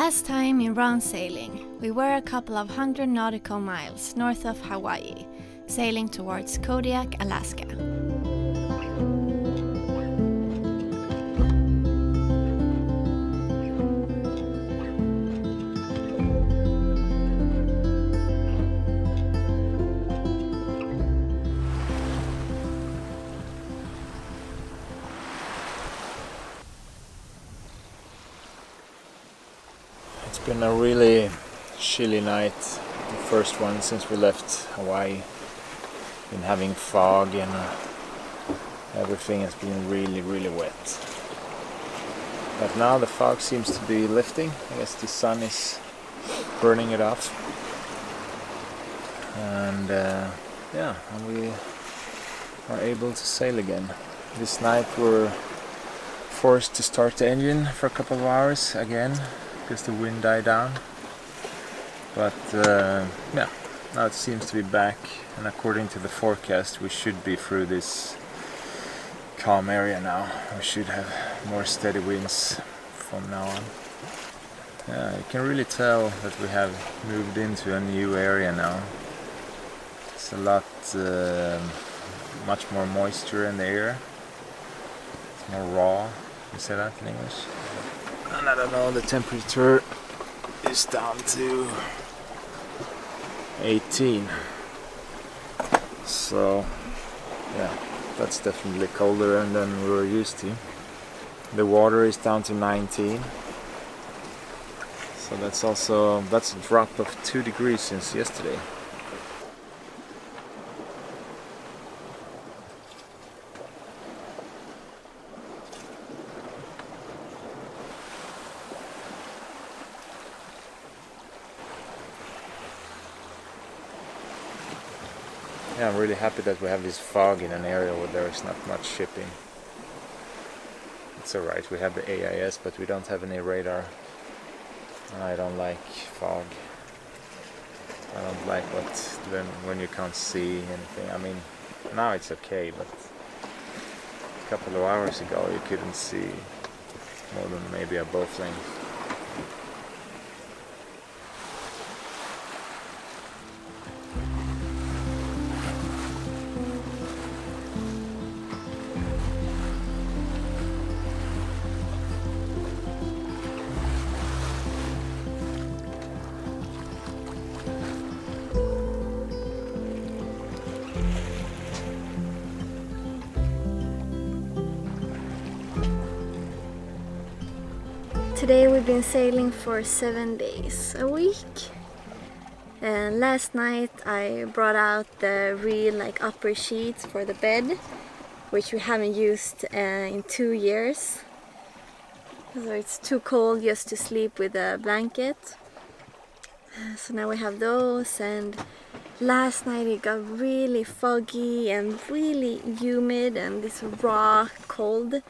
Last time in round sailing, we were a couple of 100 nautical miles north of Hawaii, sailing towards Kodiak, Alaska. It's been a really chilly night, the first one since we left Hawaii. Been having fog and everything has been really wet. But now the fog seems to be lifting. I guess the sun is burning it off. And yeah, and we are able to sail again. This night we're forced to start the engine for a couple of hours again, because the wind died down. But yeah, now it seems to be back, and according to the forecast we should be through this calm area now. We should have more steady winds from now on. Yeah, you can really tell that we have moved into a new area now. It's a lot, much more moisture in the air. It's more raw, you say that in English? And I don't know, the temperature is down to 18. So yeah, that's definitely colder than we were used to. The water is down to 19. So that's a drop of 2 degrees since yesterday. Yeah, I'm really happy that we have this fog in an area where there is not much shipping. It's alright, we have the AIS, but we don't have any radar. And I don't like fog. I don't like when you can't see anything. I mean, now it's okay, but a couple of hours ago you couldn't see more than maybe a boat length. Today we've been sailing for 7 days a week, and last night I brought out the real upper sheets for the bed, which we haven't used in 2 years, so it's too cold just to sleep with a blanket. So now we have those, and last night it got really foggy and really humid and this raw cold.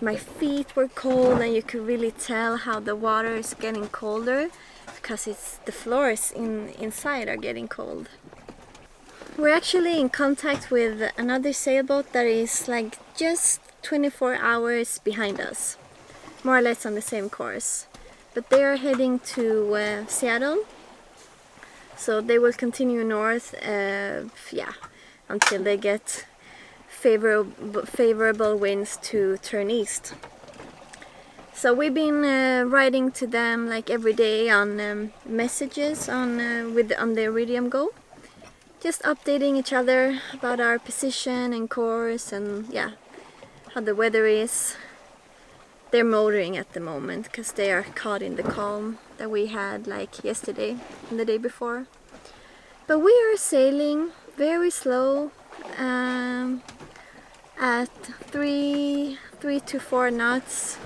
My feet were cold, and you could really tell how the water is getting colder because the floors inside are getting cold. We're actually in contact with another sailboat that is just 24 hours behind us, more or less on the same course. But they are heading to Seattle, so they will continue north, yeah, until they get favorable winds to turn east. So we've been writing to them every day on messages on the Iridium Go, just updating each other about our position and course, and yeah, how the weather is. They're motoring at the moment because they are caught in the calm that we had yesterday and the day before. But we are sailing very slow, at 3 to 4 knots,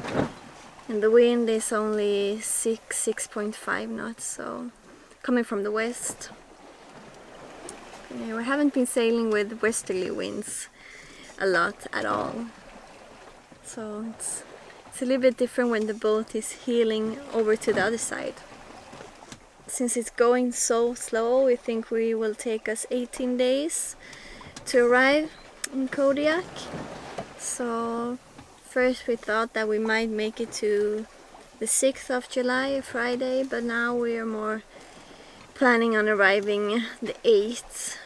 and the wind is only 6.5 knots, so coming from the west. Yeah, we haven't been sailing with westerly winds a lot at all, so it's a little bit different when the boat is heeling over to the other side. Since it's going so slow, we think we will take us 18 days to arrive in Kodiak. So first we thought that we might make it to the 6th of July, Friday, but now we are more planning on arriving the 8th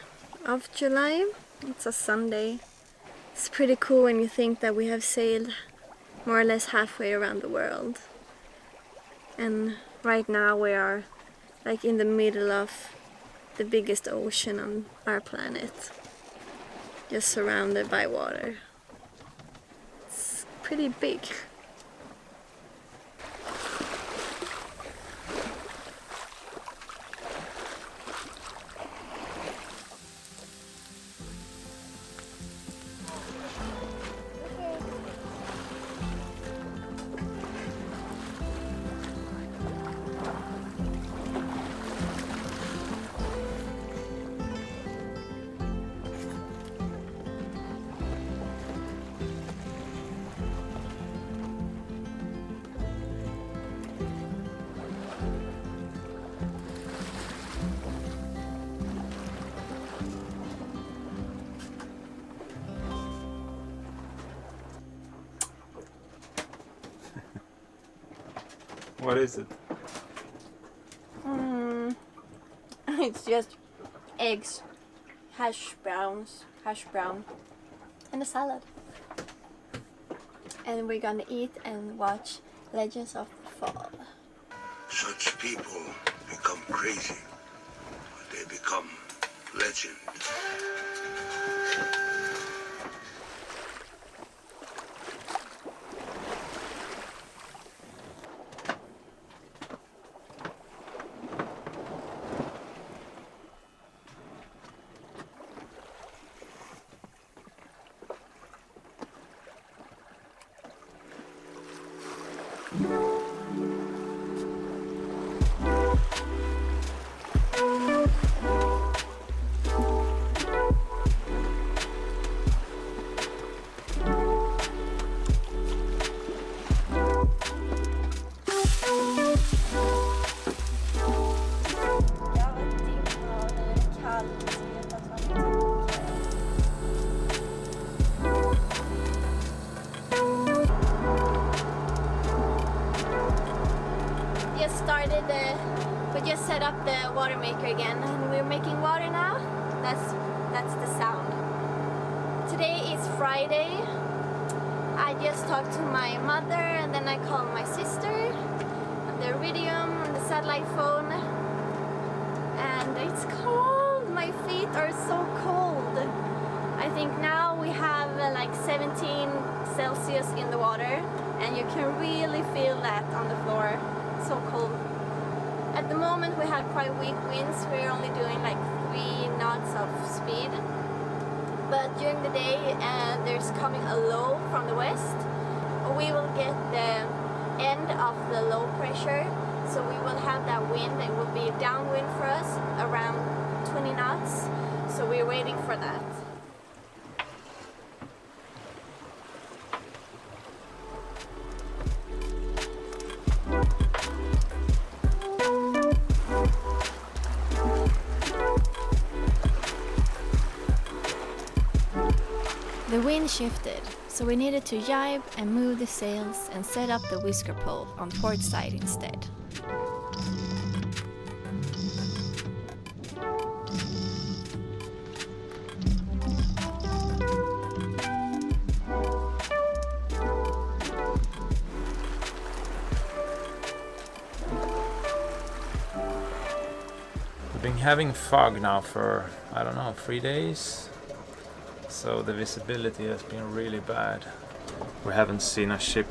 of July. It's a Sunday. It's pretty cool when you think that we have sailed more or less halfway around the world. And right now we are like in the middle of the biggest ocean on our planet, just surrounded by water. It's pretty big. What is it? It's just eggs, hash brown, and a salad. And we're gonna eat and watch Legends of the Fall. Such people become crazy, but they become legend. We just set up the water maker again and we're making water now. That's the sound. Today is Friday. I just talked to my mother and then I called my sister on the Iridium on the satellite phone. And it's cold. My feet are so cold. I think now we have like 17 Celsius in the water and you can really feel that on the floor. So cold. At the moment we have quite weak winds. We're only doing like 3 knots of speed. But during the day there's coming a low from the west. We will get the end of the low pressure. So we will have that wind. It will be downwind for us around 20 knots. So we're waiting for that. The wind shifted, so we needed to jibe and move the sails and set up the whisker pole on port side instead. We've been having fog now for, I don't know, 3 days. So the visibility has been really bad. We haven't seen a ship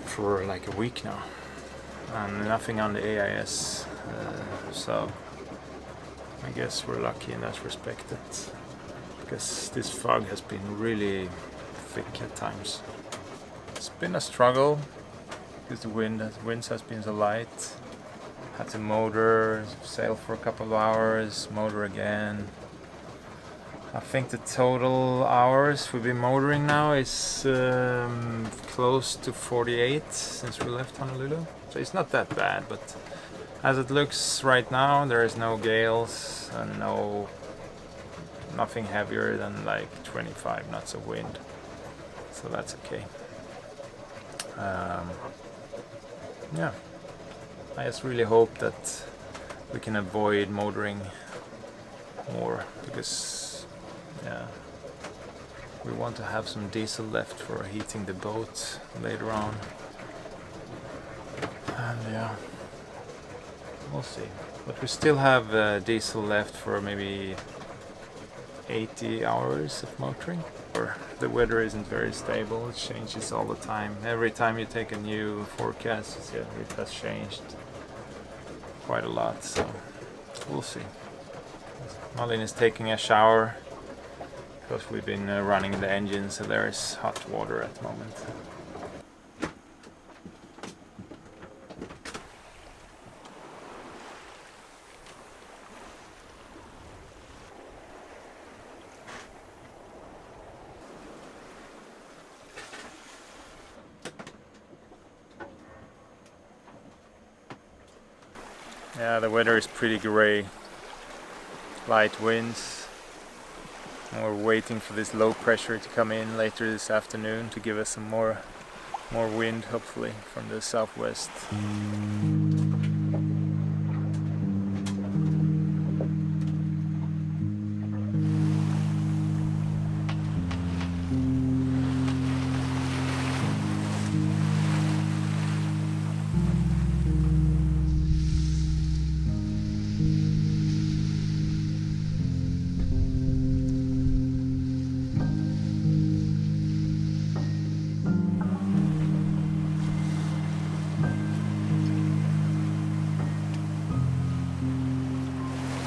for like a week now. And nothing on the AIS. So I guess we're lucky in that respect, because this fog has been really thick at times. It's been a struggle because the winds has been so light. Had to motor, sail for a couple of hours, motor again. I think the total hours we've been motoring now is close to 48 since we left Honolulu. So it's not that bad, but as it looks right now, there is no gales and nothing heavier than like 25 knots of wind. So that's okay. yeah, I just really hope that we can avoid motoring more, because yeah, we want to have some diesel left for heating the boat later on. And yeah, we'll see. But we still have diesel left for maybe 80 hours of motoring. Or the weather isn't very stable, it changes all the time. Every time you take a new forecast, yeah, it has changed quite a lot, so we'll see. Malin is taking a shower because we've been running the engine, so there is hot water at the moment. Yeah, the weather is pretty grey, light winds, and we're waiting for this low pressure to come in later this afternoon to give us some more wind, hopefully, from the southwest.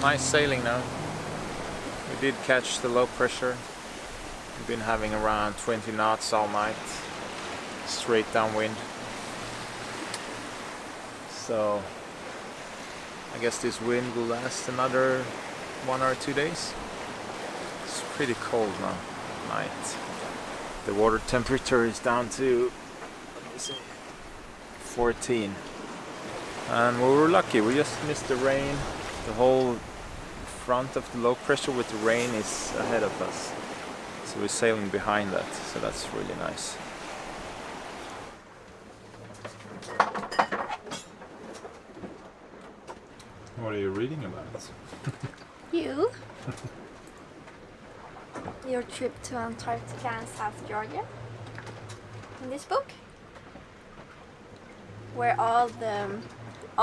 Nice sailing now. We did catch the low pressure. We've been having around 20 knots all night, straight downwind. So I guess this wind will last another 1 or 2 days. It's pretty cold now at night. The water temperature is down to, let me see, 14. And we were lucky, we just missed the rain. The whole front of the low pressure with the rain is ahead of us, so we're sailing behind that, so that's really nice. What are you reading about? You? Your trip to Antarctica and South Georgia. In this book, where all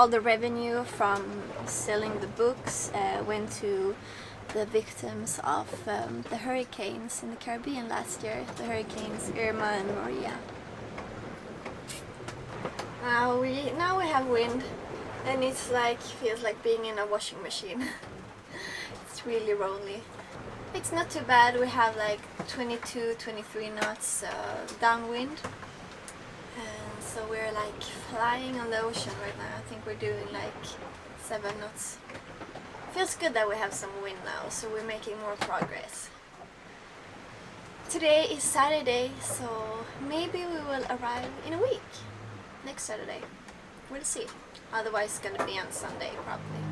the revenue from selling the books went to the victims of the hurricanes in the Caribbean last year, the hurricanes Irma and Maria. Now we have wind, and it's like, feels like being in a washing machine. It's really rolly. It's not too bad. We have like 22-23 knots downwind. And so we're like flying on the ocean right now. I think we're doing like 7 knots. Feels good that we have some wind now, so we're making more progress. Today is Saturday, so maybe we will arrive in a week. Next Saturday. We'll see. Otherwise it's gonna be on Sunday probably.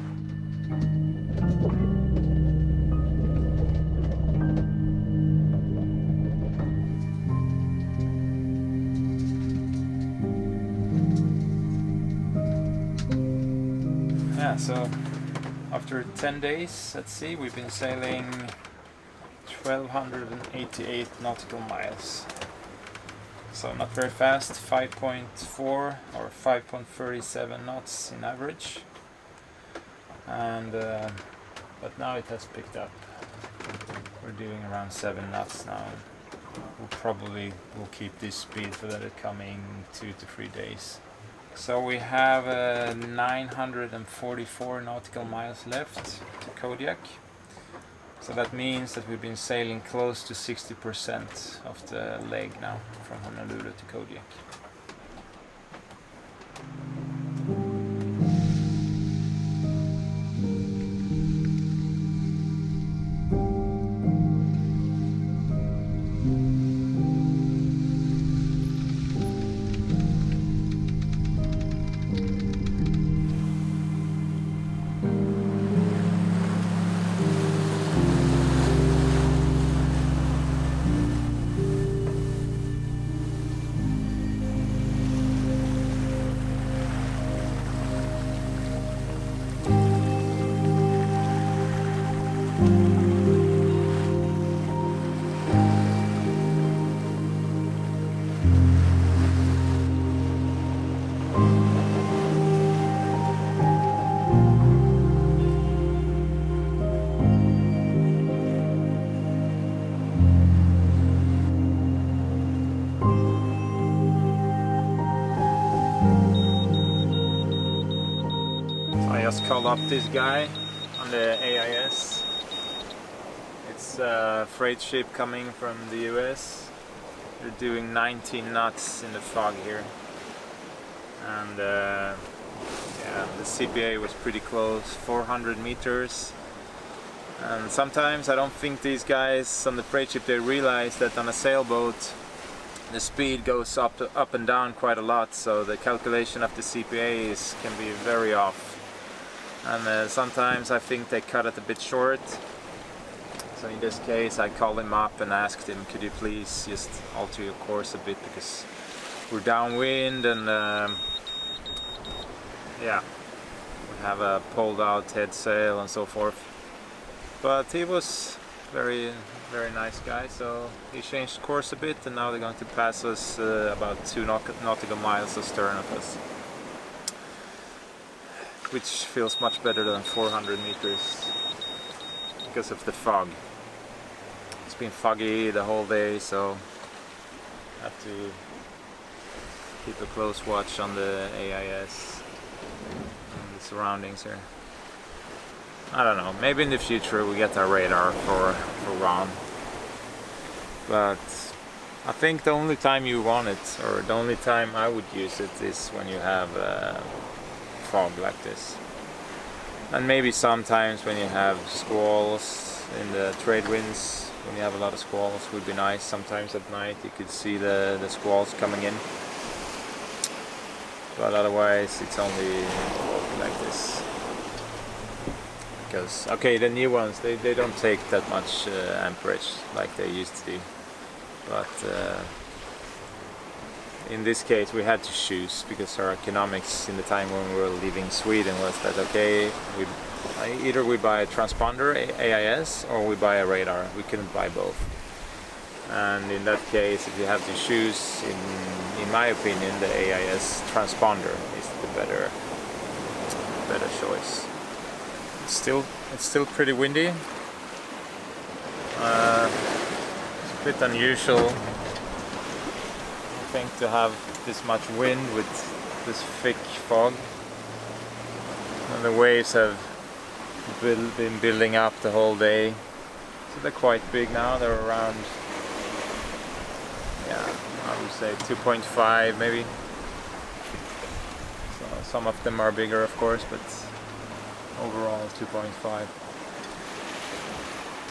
Yeah, so after 10 days at sea, we've been sailing 1288 nautical miles. So not very fast, 5.4 or 5.37 knots in average. And but now it has picked up. We're doing around 7 knots now. We'll probably will keep this speed for the coming 2 to 3 days. So we have 944 nautical miles left to Kodiak. So that means that we've been sailing close to 60% of the leg now from Honolulu to Kodiak. just called up this guy on the AIS. It's a freight ship coming from the US. They're doing 19 knots in the fog here. And yeah, the CPA was pretty close, 400 meters. And sometimes I don't think these guys on the freight ship, they realize that on a sailboat the speed goes up and down quite a lot, so the calculation of the CPA can be very off. And sometimes I think they cut it a bit short. So in this case I called him up and asked him, could you please just alter your course a bit, because we're downwind and yeah, we have a pulled out head sail and so forth. But he was very nice guy, so he changed course a bit, and now they're going to pass us about 2 nautical miles astern of us, which feels much better than 400 meters because of the fog. It's been foggy the whole day, so I have to keep a close watch on the AIS and the surroundings here. I don't know, maybe in the future we get our radar for Ron. But I think the only time you want it, or the only time I would use it, is when you have fog like this. And maybe sometimes when you have squalls in the trade winds, when you have a lot of squalls, would be nice. Sometimes at night you could see the squalls coming in. But otherwise it's only like this. Because, okay, the new ones, they don't take that much amperage like they used to do. But in this case we had to choose, because our economics in the time when we were leaving Sweden was that, okay, either we buy a transponder, AIS, or we buy a radar. We couldn't buy both. And in that case, if you have to choose, in my opinion, the AIS transponder is the better choice. It's still pretty windy. It's a bit unusual, I think, to have this much wind with this thick fog. And the waves have been building up the whole day, so they're quite big now. They're around, yeah, I would say 2.5 maybe. So some of them are bigger, of course, but overall 2.5.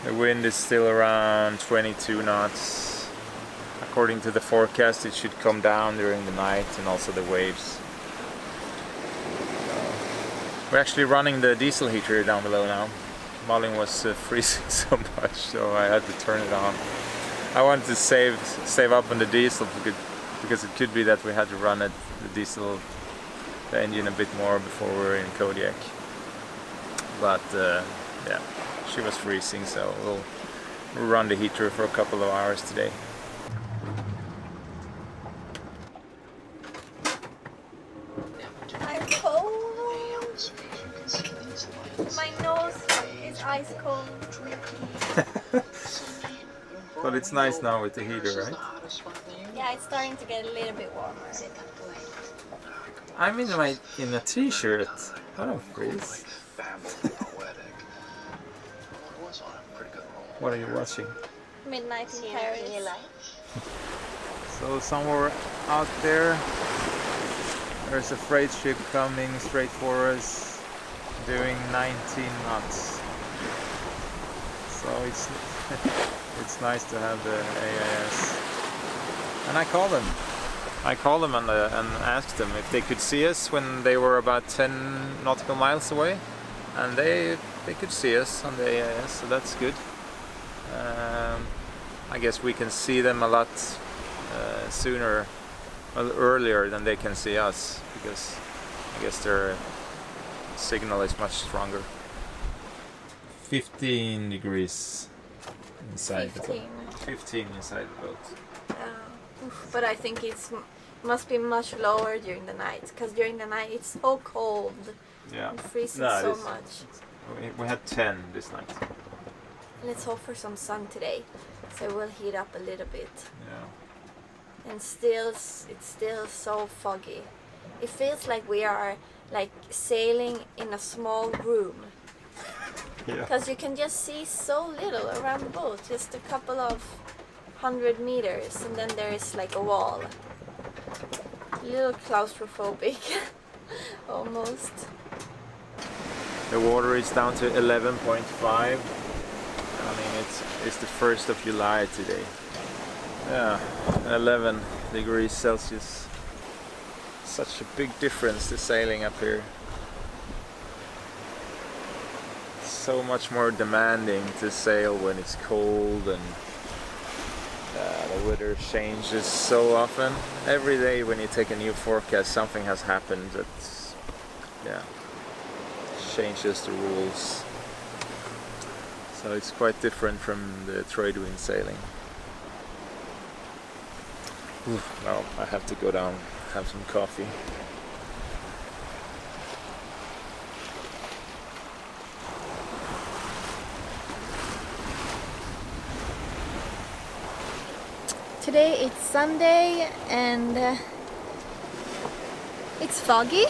The wind is still around 22 knots. According to the forecast, it should come down during the night, and also the waves. We're actually running the diesel heater down below now. Malin was freezing so much, so I had to turn it on. I wanted to save up on the diesel, because it could be that we had to run the engine a bit more before we were in Kodiak. But yeah, she was freezing, so we'll run the heater for a couple of hours today. I'm cold. My nose is ice cold. But it's nice now with the heater, right? Yeah, it's starting to get a little bit warmer. I'm in a t-shirt. I don't freeze. What are you watching? Midnight in Paris. So somewhere out there, there's a freight ship coming straight for us, doing 19 knots. So it's it's nice to have the AIS. And I called them and asked them if they could see us when they were about 10 nautical miles away, and they could see us on the AIS, so that's good. I guess we can see them a lot earlier than they can see us, because I guess their signal is much stronger. 15 degrees inside the boat. 15 inside the boat. But I think it must be much lower during the night, because during the night it's so cold. Yeah. It freezes so much. We had 10 this night. Let's hope for some sun today, so it will heat up a little bit. Yeah. And still, it's still so foggy. It feels like we are like sailing in a small room. Yeah. Because you can just see so little around the boat, just a couple of 100 meters, and then there is like a wall. A little claustrophobic, almost. The water is down to 11.5. I mean, it's the 1st of July today. Yeah, 11 degrees Celsius. Such a big difference to sailing up here. So much more demanding to sail when it's cold, and the weather changes so often. Every day when you take a new forecast, something has happened that changes the rules. So it's quite different from the trade wind sailing. Now I have to go down, have some coffee. Today it's Sunday and it's foggy.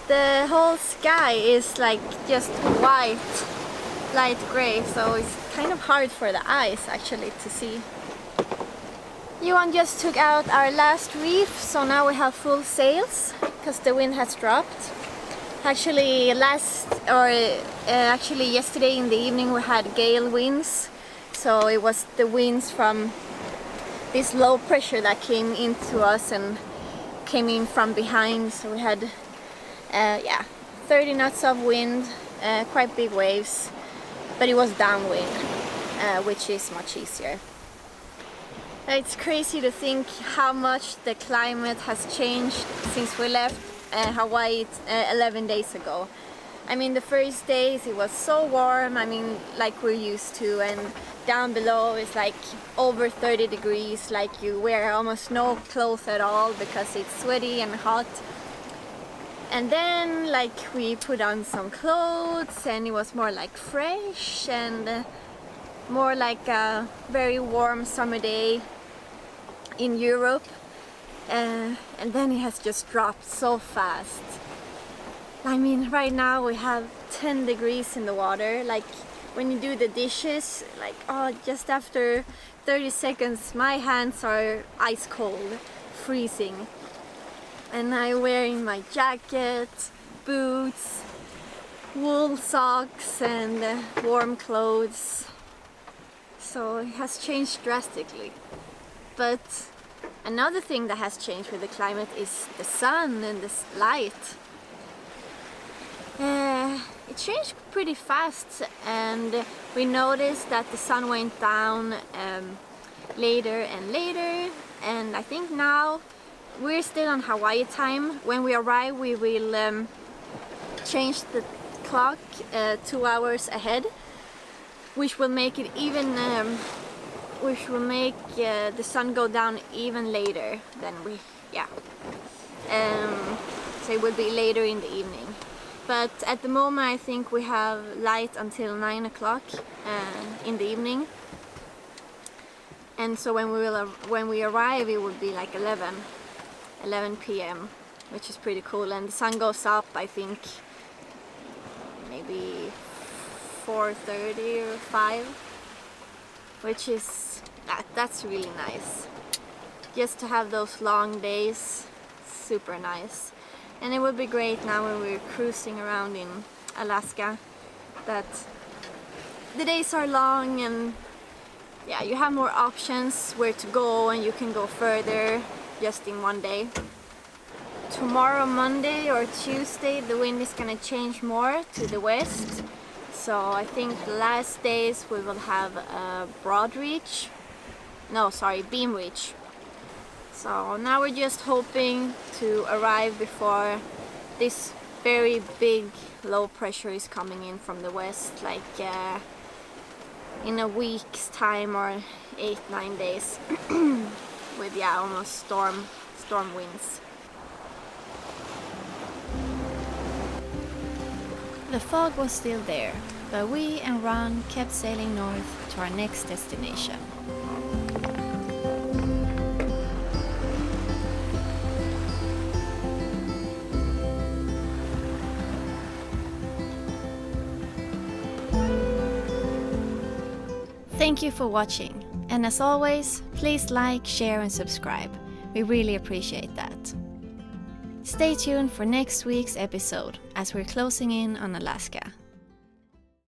The whole sky is like just white, light gray, so it's kind of hard for the eyes actually to see. Johan just took out our last reef, so now we have full sails because the wind has dropped. Actually yesterday in the evening we had gale winds. So it was the winds from this low pressure that came into us and came in from behind. So we had 30 knots of wind, quite big waves, but it was downwind, which is much easier. It's crazy to think how much the climate has changed since we left Hawaii 11 days ago. I mean, the first days it was so warm, I mean, like we're used to, and down below it's like over 30 degrees, like you wear almost no clothes at all because it's sweaty and hot. And then like we put on some clothes and it was more like fresh and more like a very warm summer day in Europe. And then it has just dropped so fast. I mean, right now we have 10 degrees in the water. Like when you do the dishes, like just after 30 seconds my hands are ice cold, freezing. And I'm wearing my jacket, boots, wool socks and warm clothes. So it has changed drastically. But another thing that has changed with the climate is the sun and the light. It changed pretty fast, and we noticed that the sun went down later and later, and I think now we're still on Hawaii time. When we arrive we will change the clock 2 hours ahead, which will make it even the sun go down even later than so it will be later in the evening. But at the moment I think we have light until 9 o'clock in the evening, and so when we arrive it will be like 11 p.m, which is pretty cool, and the sun goes up I think maybe 4:30 or 5, which is that's really nice. Just to have those long days, super nice. And it would be great now when we're cruising around in Alaska, that the days are long and you have more options where to go, and you can go further just in one day. Tomorrow, Monday or Tuesday, the wind is gonna change more to the west. So I think the last days we will have a beam reach. So now we're just hoping to arrive before this very big low pressure is coming in from the west, like in a week's time or 8-9 days with almost storm winds. The fog was still there, but we and Ron kept sailing north to our next destination. Thank you for watching, and as always, please like, share and subscribe. We really appreciate that. Stay tuned for next week's episode as we're closing in on Alaska.